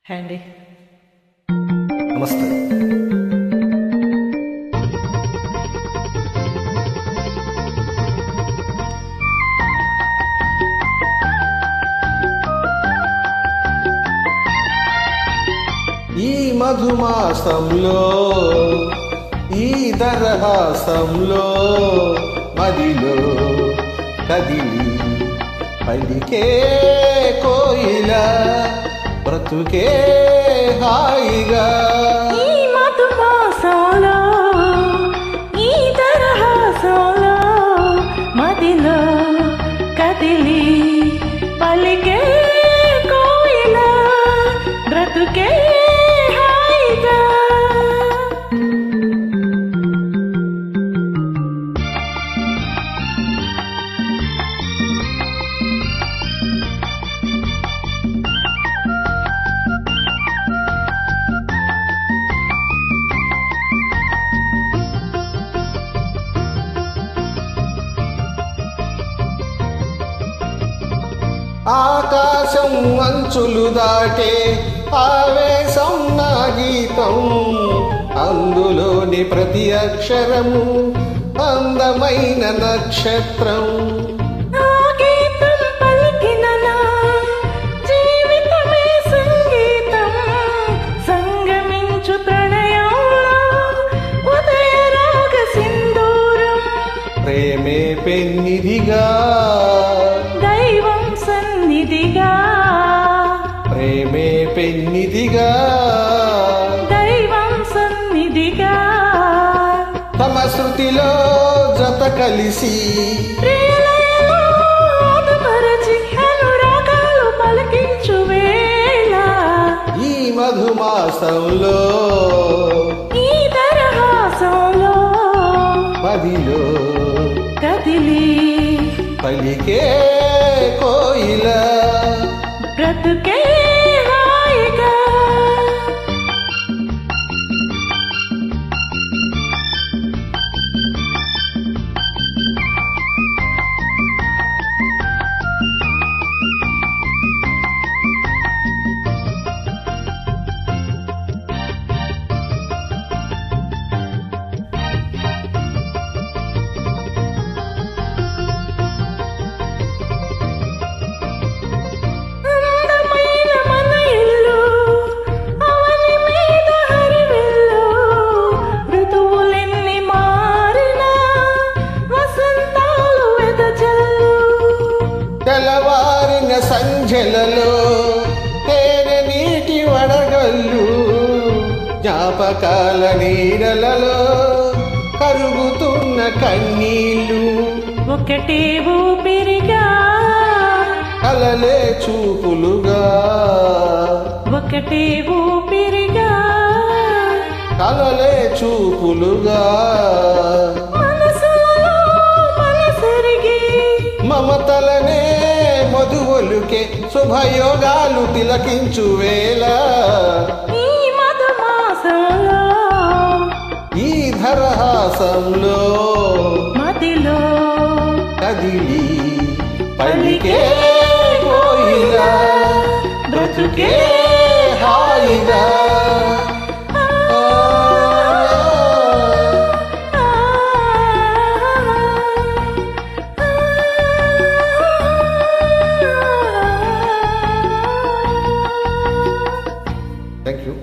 Hi అండి. నమస్తే. ఈ మధుమాసంలో ఈ దరహాసంలో మదిలో కదిలి పలికే కోయిల బ్రతుకే హాయిగా. ఈ మధుమాసంలో ఈ దరహాసంలో మదిలో కదిలి పలికే కోయిల బ్రతుకే హాయిగా. ఆకాశం అంచులు దాటే ఆవేశం నా గీతం, అందులోని ప్రతి అక్షరము అందమైన నక్షత్రం. ఆ గీతం పలికిన నా జీవితమే సంగీతం, సంగమించు ప్రణయంలో ఉదయ రాగ సింధూరం. ప్రేమే పెన్నిదిగా దైవం సన్నిధిగా, ప్రేమే పెన్నిదిగా దైవం సన్నిధిగా. తమ శృతిలో జత కలిసి ప్రియలయలో ఆదమరచి అనురాగాలు పలికించు వేళ, ఈ మధుమాసంలో ఈ దరహాసంలో మదిలో కదిలి పలికే కోయిల బ్రతుకే హాయిగా. తెల్లవారిన సంధ్యలలో తేనె నీటి వడగళ్ళు, జ్ఞాపకాల నీడలలో కరుగుతున్న కన్నీళ్ళు. ఒకటే ఊపిరిగా కలలే చూపులుగా, ఒకటే ఊపిరిగా కలలే చూపులుగా. మనసులో మనసరిగి మమతలనే మధువలుకే శుభయోగాలు తిలకించు వేళ, ఈ మధుమాసంలో ఈ ధరహాసంలో మదిలో కదిలి పలికే కోయిల బ్రతుకే హాయిగా. Thank you.